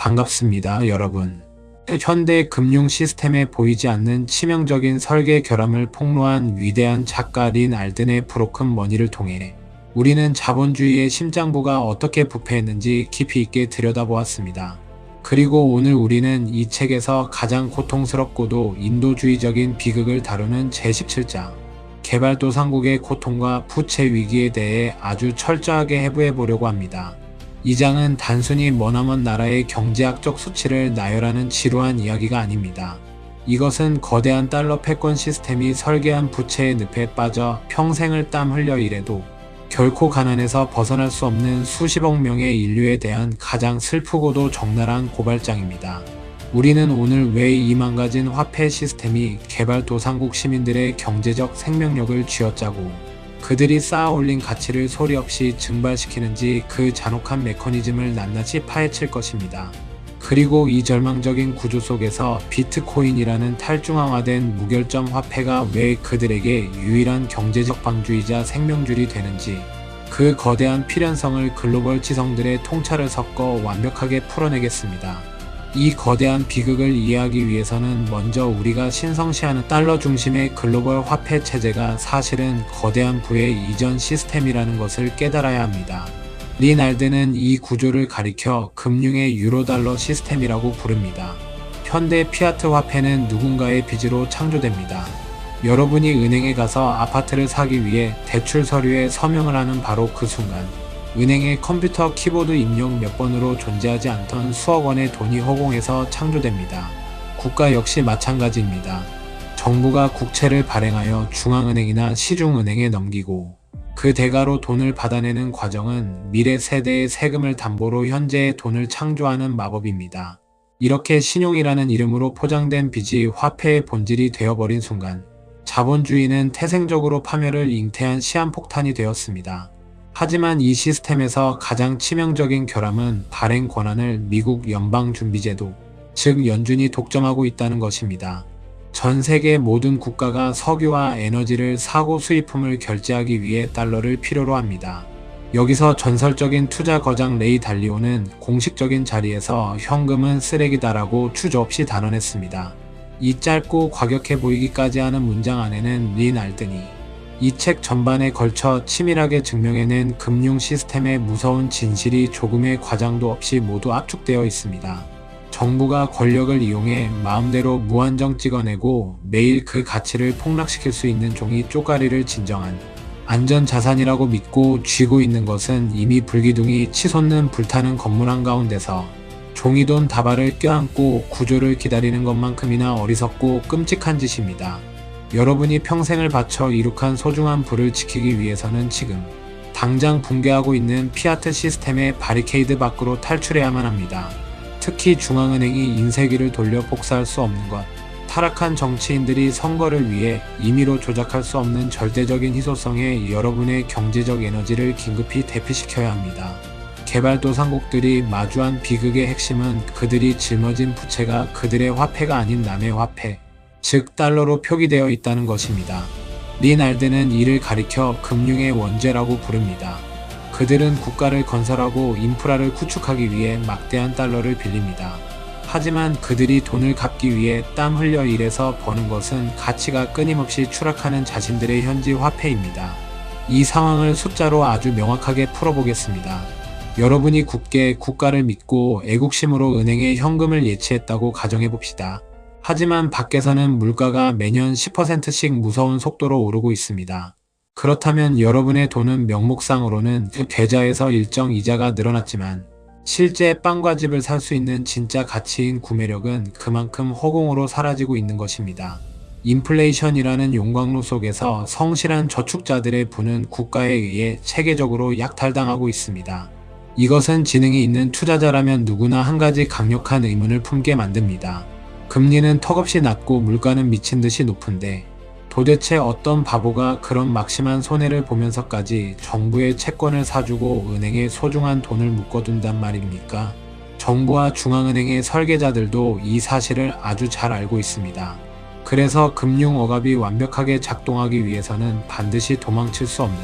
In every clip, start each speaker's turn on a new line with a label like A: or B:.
A: 반갑습니다, 여러분. 현대 금융 시스템에 보이지 않는 치명적인 설계 결함을 폭로한 위대한 작가 린 알든의 브로큰 머니를 통해 우리는 자본주의의 심장부가 어떻게 부패했는지 깊이 있게 들여다보았습니다. 그리고 오늘 우리는 이 책에서 가장 고통스럽고도 인도주의적인 비극을 다루는 제17장, 개발도상국의 고통과 부채 위기에 대해 아주 철저하게 해부해 보려고 합니다. 이 장은 단순히 머나먼 나라의 경제학적 수치를 나열하는 지루한 이야기가 아닙니다. 이것은 거대한 달러 패권 시스템이 설계한 부채의 늪에 빠져 평생을 땀 흘려 일해도 결코 가난에서 벗어날 수 없는 수십억 명의 인류에 대한 가장 슬프고도 적나라한 고발장입니다. 우리는 오늘 왜 이 망가진 화폐 시스템이 개발도상국 시민들의 경제적 생명력을 쥐어짜고 그들이 쌓아 올린 가치를 소리 없이 증발시키는지 그 잔혹한 메커니즘을 낱낱이 파헤칠 것입니다. 그리고 이 절망적인 구조 속에서 비트코인이라는 탈중앙화된 무결점 화폐가 왜 그들에게 유일한 경제적 방주이자 생명줄이 되는지, 그 거대한 필연성을 글로벌 지성들의 통찰을 섞어 완벽하게 풀어내겠습니다. 이 거대한 비극을 이해하기 위해서는 먼저 우리가 신성시하는 달러 중심의 글로벌 화폐 체제가 사실은 거대한 부의 이전 시스템이라는 것을 깨달아야 합니다. 린 알든은 이 구조를 가리켜 금융의 유로달러 시스템이라고 부릅니다. 현대 피아트 화폐는 누군가의 빚으로 창조됩니다. 여러분이 은행에 가서 아파트를 사기 위해 대출 서류에 서명을 하는 바로 그 순간, 은행의 컴퓨터 키보드 입력 몇 번으로 존재하지 않던 수억 원의 돈이 허공에서 창조됩니다. 국가 역시 마찬가지입니다. 정부가 국채를 발행하여 중앙은행이나 시중은행에 넘기고 그 대가로 돈을 받아내는 과정은 미래 세대의 세금을 담보로 현재의 돈을 창조하는 마법입니다. 이렇게 신용이라는 이름으로 포장된 빚이 화폐의 본질이 되어버린 순간, 자본주의는 태생적으로 파멸을 잉태한 시한폭탄이 되었습니다. 하지만 이 시스템에서 가장 치명적인 결함은 발행 권한을 미국 연방준비제도, 즉 연준이 독점하고 있다는 것입니다. 전 세계 모든 국가가 석유와 에너지를 사고 수입품을 결제하기 위해 달러를 필요로 합니다. 여기서 전설적인 투자 거장 레이 달리오는 공식적인 자리에서 현금은 쓰레기다라고 추조없이 단언했습니다. 이 짧고 과격해 보이기까지 하는 문장 안에는 린 알든이 이 책 전반에 걸쳐 치밀하게 증명해낸 금융 시스템의 무서운 진실이 조금의 과장도 없이 모두 압축되어 있습니다. 정부가 권력을 이용해 마음대로 무한정 찍어내고 매일 그 가치를 폭락시킬 수 있는 종이 쪼가리를 진정한 안전자산이라고 믿고 쥐고 있는 것은 이미 불기둥이 치솟는 불타는 건물 한가운데서 종이돈 다발을 껴안고 구조를 기다리는 것만큼이나 어리석고 끔찍한 짓입니다. 여러분이 평생을 바쳐 이룩한 소중한 부를 지키기 위해서는 지금 당장 붕괴하고 있는 피아트 시스템의 바리케이드 밖으로 탈출해야만 합니다. 특히 중앙은행이 인쇄기를 돌려 복사할 수 없는 것, 타락한 정치인들이 선거를 위해 임의로 조작할 수 없는 절대적인 희소성에 여러분의 경제적 에너지를 긴급히 대피시켜야 합니다. 개발도상국들이 마주한 비극의 핵심은 그들이 짊어진 부채가 그들의 화폐가 아닌 남의 화폐, 즉 달러로 표기되어 있다는 것입니다. 린 알든은 이를 가리켜 금융의 원죄라고 부릅니다. 그들은 국가를 건설하고 인프라를 구축하기 위해 막대한 달러를 빌립니다. 하지만 그들이 돈을 갚기 위해 땀 흘려 일해서 버는 것은 가치가 끊임없이 추락하는 자신들의 현지 화폐입니다. 이 상황을 숫자로 아주 명확하게 풀어보겠습니다. 여러분이 굳게 국가를 믿고 애국심으로 은행에 현금을 예치했다고 가정해봅시다. 하지만 밖에서는 물가가 매년 10%씩 무서운 속도로 오르고 있습니다. 그렇다면 여러분의 돈은 명목상으로는 계좌에서 일정 이자가 늘어났지만 실제 빵과 집을 살 수 있는 진짜 가치인 구매력은 그만큼 허공으로 사라지고 있는 것입니다. 인플레이션이라는 용광로 속에서 성실한 저축자들의 부는 국가에 의해 체계적으로 약탈당하고 있습니다. 이것은 지능이 있는 투자자라면 누구나 한 가지 강력한 의문을 품게 만듭니다. 금리는 턱없이 낮고 물가는 미친 듯이 높은데 도대체 어떤 바보가 그런 막심한 손해를 보면서까지 정부의 채권을 사주고 은행에 소중한 돈을 묶어둔단 말입니까? 정부와 중앙은행의 설계자들도 이 사실을 아주 잘 알고 있습니다. 그래서 금융 억압이 완벽하게 작동하기 위해서는 반드시 도망칠 수 없는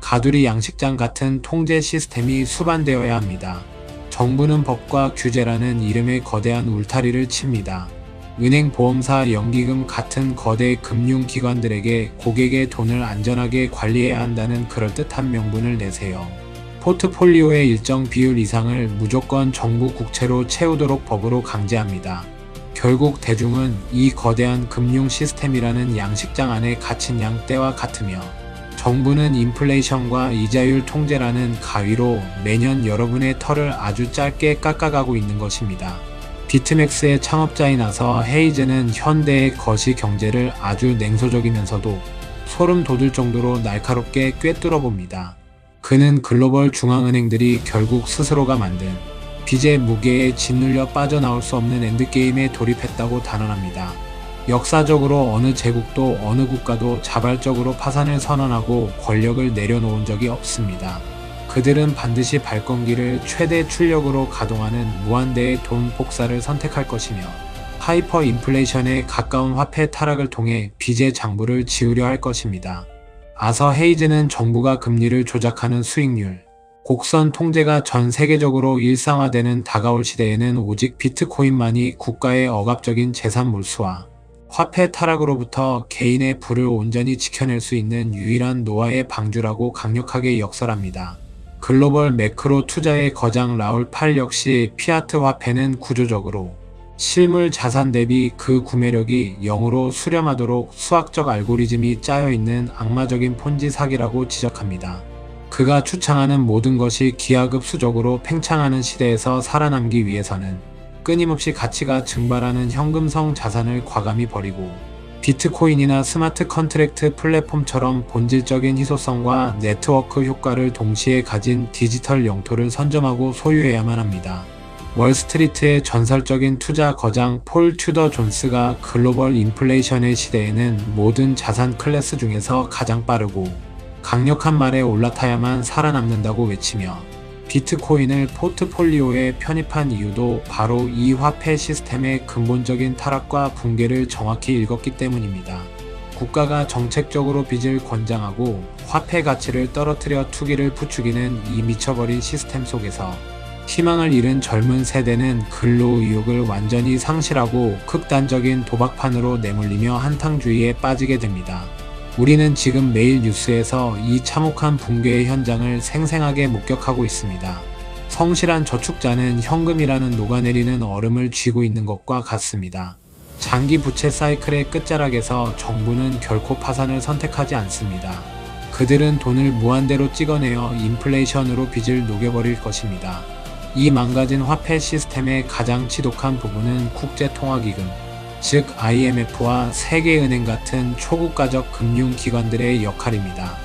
A: 가두리 양식장 같은 통제 시스템이 수반되어야 합니다. 정부는 법과 규제라는 이름의 거대한 울타리를 칩니다. 은행, 보험사, 연기금 같은 거대 금융기관들에게 고객의 돈을 안전하게 관리해야 한다는 그럴듯한 명분을 내세요. 포트폴리오의 일정 비율 이상을 무조건 정부 국채로 채우도록 법으로 강제합니다. 결국 대중은 이 거대한 금융 시스템이라는 양식장 안에 갇힌 양떼와 같으며, 정부는 인플레이션과 이자율 통제라는 가위로 매년 여러분의 털을 아주 짧게 깎아가고 있는 것입니다. 비트맥스의 창업자이나서 헤이즈는 현대의 거시 경제를 아주 냉소적이면서도 소름 돋을 정도로 날카롭게 꿰뚫어 봅니다. 그는 글로벌 중앙은행들이 결국 스스로가 만든 빚의 무게에 짓눌려 빠져나올 수 없는 엔드게임에 돌입했다고 단언합니다. 역사적으로 어느 제국도 어느 국가도 자발적으로 파산을 선언하고 권력을 내려놓은 적이 없습니다. 그들은 반드시 발권기를 최대 출력으로 가동하는 무한대의 돈 복사를 선택할 것이며, 하이퍼 인플레이션에 가까운 화폐 타락을 통해 빚의 장부를 지우려 할 것입니다. 아서 헤이즈는 정부가 금리를 조작하는 수익률, 곡선 통제가 전 세계적으로 일상화되는 다가올 시대에는 오직 비트코인만이 국가의 억압적인 재산 몰수와 화폐 타락으로부터 개인의 부를 온전히 지켜낼 수 있는 유일한 노아의 방주라고 강력하게 역설합니다. 글로벌 매크로 투자의 거장 라울 팔 역시 피아트 화폐는 구조적으로 실물 자산 대비 그 구매력이 0으로 수렴하도록 수학적 알고리즘이 짜여있는 악마적인 폰지 사기라고 지적합니다. 그가 추창하는 모든 것이 기하급수적으로 팽창하는 시대에서 살아남기 위해서는 끊임없이 가치가 증발하는 현금성 자산을 과감히 버리고, 비트코인이나 스마트 컨트랙트 플랫폼처럼 본질적인 희소성과 네트워크 효과를 동시에 가진 디지털 영토를 선점하고 소유해야만 합니다. 월스트리트의 전설적인 투자 거장 폴 튜더 존스가 글로벌 인플레이션의 시대에는 모든 자산 클래스 중에서 가장 빠르고 강력한 말에 올라타야만 살아남는다고 외치며, 비트코인을 포트폴리오에 편입한 이유도 바로 이 화폐 시스템의 근본적인 타락과 붕괴를 정확히 읽었기 때문입니다. 국가가 정책적으로 빚을 권장하고 화폐 가치를 떨어뜨려 투기를 부추기는 이 미쳐버린 시스템 속에서 희망을 잃은 젊은 세대는 근로 의욕을 완전히 상실하고 극단적인 도박판으로 내몰리며 한탕주의에 빠지게 됩니다. 우리는 지금 매일 뉴스에서 이 참혹한 붕괴의 현장을 생생하게 목격하고 있습니다. 성실한 저축자는 현금이라는 녹아내리는 얼음을 쥐고 있는 것과 같습니다. 장기 부채 사이클의 끝자락에서 정부는 결코 파산을 선택하지 않습니다. 그들은 돈을 무한대로 찍어내어 인플레이션으로 빚을 녹여버릴 것입니다. 이 망가진 화폐 시스템의 가장 지독한 부분은 국제통화기금, 즉 IMF와 세계은행 같은 초국가적 금융기관들의 역할입니다.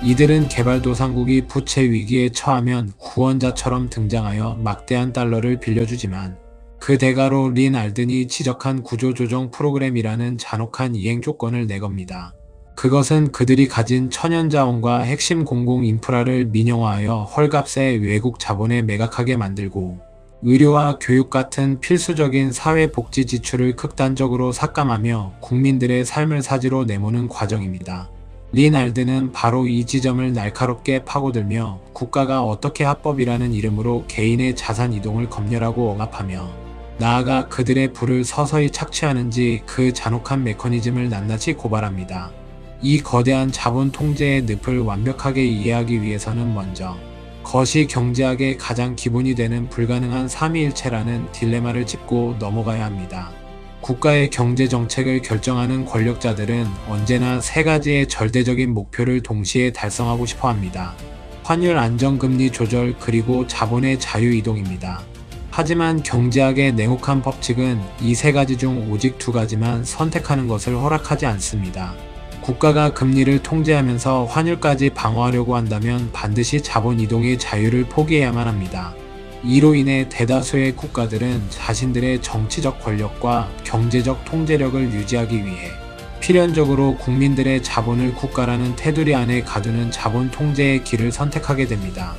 A: 이들은 개발도상국이 부채 위기에 처하면 구원자처럼 등장하여 막대한 달러를 빌려주지만, 그 대가로 린 알든이 지적한 구조조정 프로그램이라는 잔혹한 이행 조건을 내겁니다. 그것은 그들이 가진 천연자원과 핵심 공공 인프라를 민영화하여 헐값에 외국 자본에 매각하게 만들고, 의료와 교육 같은 필수적인 사회복지 지출을 극단적으로 삭감하며 국민들의 삶을 사지로 내모는 과정입니다. 린 알든은 바로 이 지점을 날카롭게 파고들며 국가가 어떻게 합법이라는 이름으로 개인의 자산 이동을 검열하고 억압하며, 나아가 그들의 부를 서서히 착취하는지 그 잔혹한 메커니즘을 낱낱이 고발합니다. 이 거대한 자본 통제의 늪을 완벽하게 이해하기 위해서는 먼저 거시 경제학의 가장 기본이 되는 불가능한 삼위일체라는 딜레마를 짚고 넘어가야 합니다. 국가의 경제 정책을 결정하는 권력자들은 언제나 세 가지의 절대적인 목표를 동시에 달성하고 싶어 합니다. 환율 안정금리 조절, 그리고 자본의 자유이동입니다. 하지만 경제학의 냉혹한 법칙은 이 세 가지 중 오직 두 가지만 선택하는 것을 허락하지 않습니다. 국가가 금리를 통제하면서 환율까지 방어하려고 한다면 반드시 자본 이동의 자유를 포기해야만 합니다. 이로 인해 대다수의 국가들은 자신들의 정치적 권력과 경제적 통제력을 유지하기 위해 필연적으로 국민들의 자본을 국가라는 테두리 안에 가두는 자본 통제의 길을 선택하게 됩니다.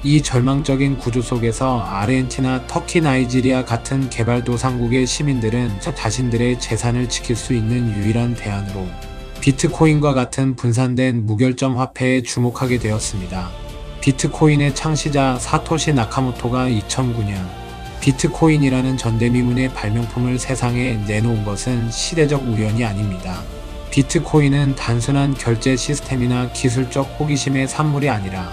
A: 이 절망적인 구조 속에서 아르헨티나, 터키, 나이지리아 같은 개발도상국의 시민들은 자신들의 재산을 지킬 수 있는 유일한 대안으로 비트코인과 같은 분산된 무결점 화폐에 주목하게 되었습니다. 비트코인의 창시자 사토시 나카모토가 2009년 비트코인이라는 전대미문의 발명품을 세상에 내놓은 것은 시대적 우연이 아닙니다. 비트코인은 단순한 결제 시스템이나 기술적 호기심의 산물이 아니라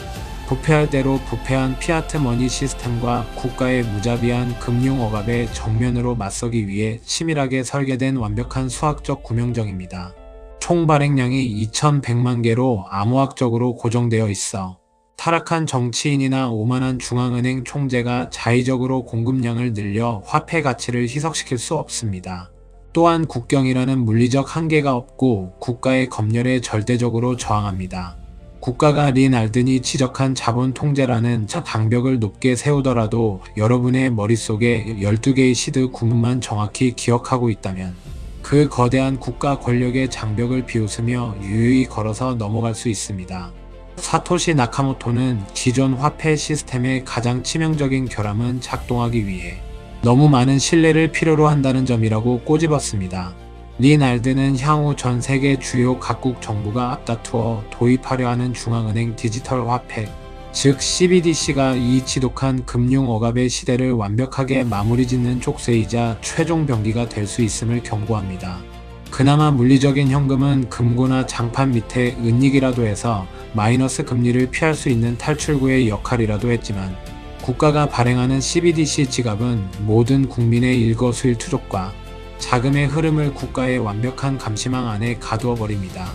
A: 부패할 대로 부패한 피아트 머니 시스템과 국가의 무자비한 금융 억압에 정면으로 맞서기 위해 치밀하게 설계된 완벽한 수학적 구명정입니다. 총 발행량이 2100만 개로 암호학적으로 고정되어 있어 타락한 정치인이나 오만한 중앙은행 총재가 자의적으로 공급량을 늘려 화폐 가치를 희석시킬 수 없습니다. 또한 국경이라는 물리적 한계가 없고 국가의 검열에 절대적으로 저항합니다. 국가가 린 알든이 지적한 자본 통제라는 장벽을 높게 세우더라도 여러분의 머릿속에 12개의 시드 구문만 정확히 기억하고 있다면 그 거대한 국가 권력의 장벽을 비웃으며 유유히 걸어서 넘어갈 수 있습니다. 사토시 나카모토는 기존 화폐 시스템의 가장 치명적인 결함은 작동하기 위해 너무 많은 신뢰를 필요로 한다는 점이라고 꼬집었습니다. 린 알든은 향후 전 세계 주요 각국 정부가 앞다투어 도입하려 하는 중앙은행 디지털 화폐, 즉 CBDC가 이 지독한 금융 억압의 시대를 완벽하게 마무리 짓는 족쇄이자 최종 병기가 될 수 있음을 경고합니다. 그나마 물리적인 현금은 금고나 장판 밑에 은닉이라도 해서 마이너스 금리를 피할 수 있는 탈출구의 역할이라도 했지만 국가가 발행하는 CBDC 지갑은 모든 국민의 일거수일투족과 자금의 흐름을 국가의 완벽한 감시망 안에 가두어 버립니다.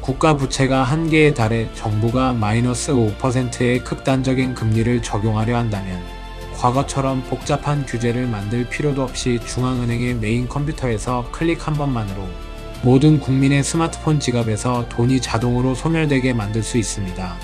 A: 국가 부채가 한계에 달해 정부가 마이너스 5%의 극단적인 금리를 적용하려 한다면 과거처럼 복잡한 규제를 만들 필요도 없이 중앙은행의 메인 컴퓨터에서 클릭 한 번만으로 모든 국민의 스마트폰 지갑에서 돈이 자동으로 소멸되게 만들 수 있습니다.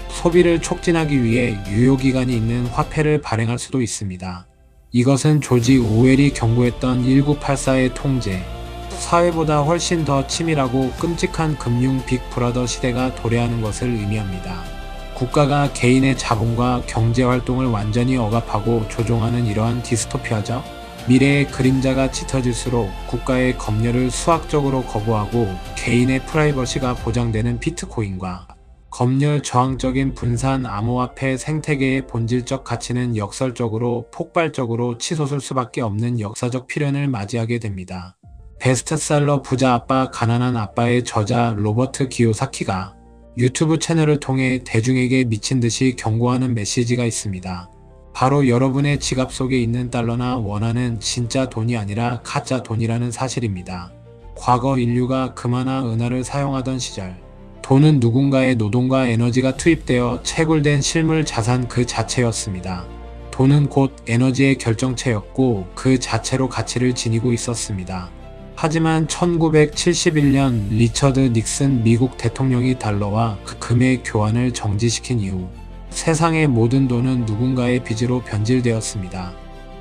A: 소비를 촉진하기 위해 유효기간이 있는 화폐를 발행할 수도 있습니다. 이것은 조지 오웰이 경고했던 1984의 통제, 사회보다 훨씬 더 치밀하고 끔찍한 금융 빅브라더 시대가 도래하는 것을 의미합니다. 국가가 개인의 자본과 경제활동을 완전히 억압하고 조종하는 이러한 디스토피아죠. 미래의 그림자가 짙어질수록 국가의 검열을 수학적으로 거부하고 개인의 프라이버시가 보장되는 비트코인과 검열 저항적인 분산 암호화폐 생태계의 본질적 가치는 역설적으로 폭발적으로 치솟을 수밖에 없는 역사적 필연을 맞이하게 됩니다. 베스트셀러 부자 아빠 가난한 아빠의 저자 로버트 기요사키가 유튜브 채널을 통해 대중에게 미친 듯이 경고하는 메시지가 있습니다. 바로 여러분의 지갑 속에 있는 달러나 원화는 진짜 돈이 아니라 가짜 돈이라는 사실입니다. 과거 인류가 금화나 은화를 사용하던 시절 돈은 누군가의 노동과 에너지가 투입되어 채굴된 실물 자산 그 자체였습니다. 돈은 곧 에너지의 결정체였고 그 자체로 가치를 지니고 있었습니다. 하지만 1971년 리처드 닉슨 미국 대통령이 달러와 그 금의 교환을 정지시킨 이후 세상의 모든 돈은 누군가의 빚으로 변질되었습니다.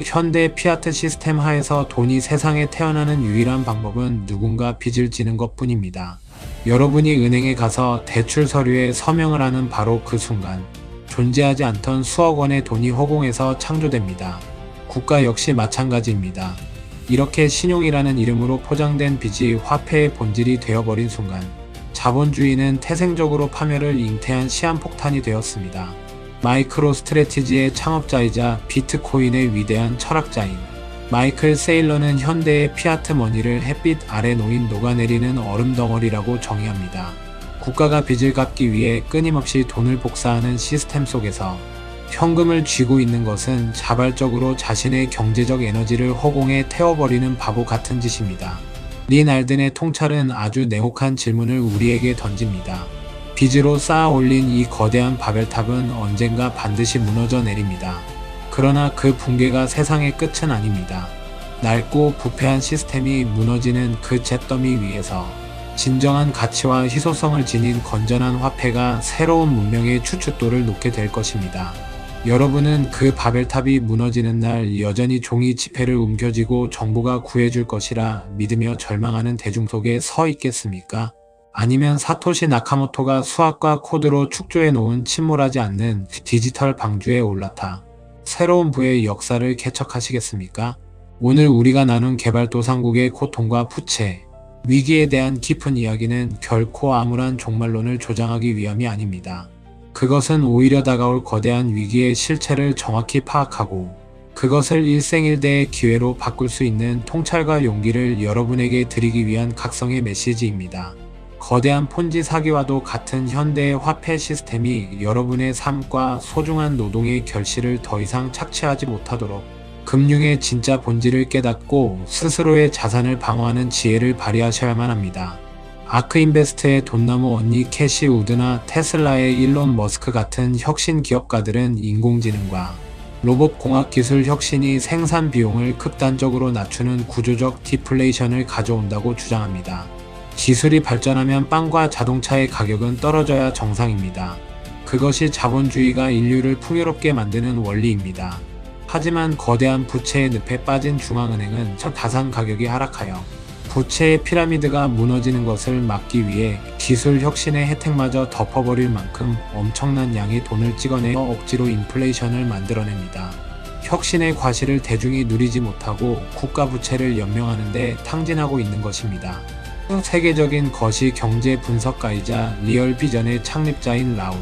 A: 현대 피아트 시스템 하에서 돈이 세상에 태어나는 유일한 방법은 누군가 빚을 지는 것뿐입니다. 여러분이 은행에 가서 대출 서류에 서명을 하는 바로 그 순간 존재하지 않던 수억 원의 돈이 허공에서 창조됩니다. 국가 역시 마찬가지입니다. 이렇게 신용이라는 이름으로 포장된 빚이 화폐의 본질이 되어버린 순간 자본주의는 태생적으로 파멸을 잉태한 시한폭탄이 되었습니다. 마이크로 스트래티지의 창업자이자 비트코인의 위대한 철학자인 마이클 세일러는 현대의 피아트 머니를 햇빛 아래 놓인 녹아내리는 얼음 덩어리라고 정의합니다. 국가가 빚을 갚기 위해 끊임없이 돈을 복사하는 시스템 속에서 현금을 쥐고 있는 것은 자발적으로 자신의 경제적 에너지를 허공에 태워버리는 바보 같은 짓입니다. 린 알든의 통찰은 아주 냉혹한 질문을 우리에게 던집니다. 빚으로 쌓아 올린 이 거대한 바벨탑은 언젠가 반드시 무너져 내립니다. 그러나 그 붕괴가 세상의 끝은 아닙니다. 낡고 부패한 시스템이 무너지는 그 잿더미 위에서 진정한 가치와 희소성을 지닌 건전한 화폐가 새로운 문명의 추춧돌을 놓게 될 것입니다. 여러분은 그 바벨탑이 무너지는 날 여전히 종이 지폐를 움켜쥐고 정부가 구해줄 것이라 믿으며 절망하는 대중 속에 서 있겠습니까? 아니면 사토시 나카모토가 수학과 코드로 축조해 놓은 침몰하지 않는 디지털 방주에 올라타 새로운 부의 역사를 개척하시겠습니까? 오늘 우리가 나눈 개발도상국의 고통과 부채, 위기에 대한 깊은 이야기는 결코 암울한 종말론을 조장하기 위함이 아닙니다. 그것은 오히려 다가올 거대한 위기의 실체를 정확히 파악하고 그것을 일생일대의 기회로 바꿀 수 있는 통찰과 용기를 여러분에게 드리기 위한 각성의 메시지입니다. 거대한 폰지 사기와도 같은 현대의 화폐 시스템이 여러분의 삶과 소중한 노동의 결실을 더 이상 착취하지 못하도록 금융의 진짜 본질을 깨닫고 스스로의 자산을 방어하는 지혜를 발휘하셔야만 합니다. 아크인베스트의 돈나무 언니 캐시 우드나 테슬라의 일론 머스크 같은 혁신 기업가들은 인공지능과 로봇공학 기술 혁신이 생산 비용을 극단적으로 낮추는 구조적 디플레이션을 가져온다고 주장합니다. 기술이 발전하면 빵과 자동차의 가격은 떨어져야 정상입니다. 그것이 자본주의가 인류를 풍요롭게 만드는 원리입니다. 하지만 거대한 부채의 늪에 빠진 중앙은행은 자산 가격이 하락하여 부채의 피라미드가 무너지는 것을 막기 위해 기술 혁신의 혜택마저 덮어버릴 만큼 엄청난 양의 돈을 찍어내어 억지로 인플레이션을 만들어냅니다. 혁신의 과실을 대중이 누리지 못하고 국가 부채를 연명하는 데 탕진하고 있는 것입니다. 세계적인 거시 경제 분석가이자 리얼비전의 창립자인 라울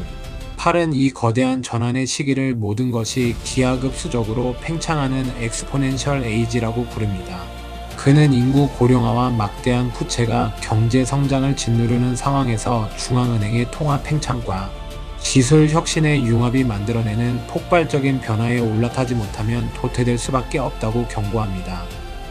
A: 팔은 이 거대한 전환의 시기를 모든 것이 기하급수적으로 팽창하는 엑스포넨셜 에이지라고 부릅니다. 그는 인구 고령화와 막대한 부채가 경제 성장을 짓누르는 상황에서 중앙은행의 통화 팽창과 기술 혁신의 융합이 만들어내는 폭발적인 변화에 올라타지 못하면 도태될 수밖에 없다고 경고합니다.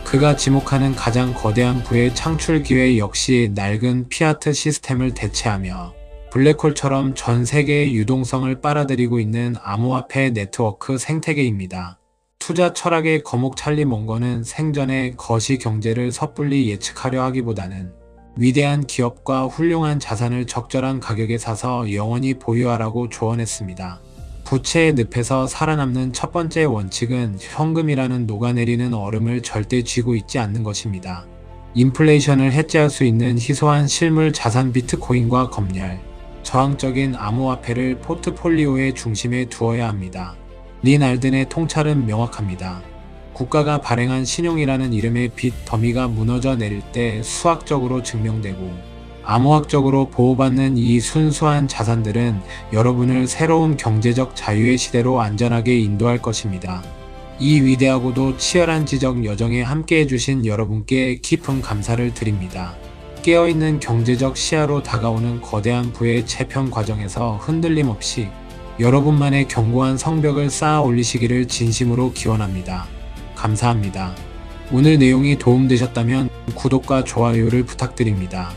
A: 그가 지목하는 가장 거대한 부의 창출 기회 역시 낡은 피아트 시스템을 대체하며 블랙홀처럼 전 세계의 유동성을 빨아들이고 있는 암호화폐 네트워크 생태계입니다. 투자 철학의 거목 찰리 몽거는 생전에 거시 경제를 섣불리 예측하려 하기보다는 위대한 기업과 훌륭한 자산을 적절한 가격에 사서 영원히 보유하라고 조언했습니다. 부채의 늪에서 살아남는 첫 번째 원칙은 현금이라는 녹아내리는 얼음을 절대 쥐고 있지 않는 것입니다. 인플레이션을 해지할 수 있는 희소한 실물 자산 비트코인과 검열, 저항적인 암호화폐를 포트폴리오의 중심에 두어야 합니다. 린 알든의 통찰은 명확합니다. 국가가 발행한 신용이라는 이름의 빚 더미가 무너져 내릴 때 수학적으로 증명되고 암호학적으로 보호받는 이 순수한 자산들은 여러분을 새로운 경제적 자유의 시대로 안전하게 인도할 것입니다. 이 위대하고도 치열한 지적 여정에 함께해 주신 여러분께 깊은 감사를 드립니다. 깨어있는 경제적 시야로 다가오는 거대한 부의 재편 과정에서 흔들림 없이 여러분만의 견고한 성벽을 쌓아 올리시기를 진심으로 기원합니다. 감사합니다. 오늘 내용이 도움되셨다면 구독과 좋아요를 부탁드립니다.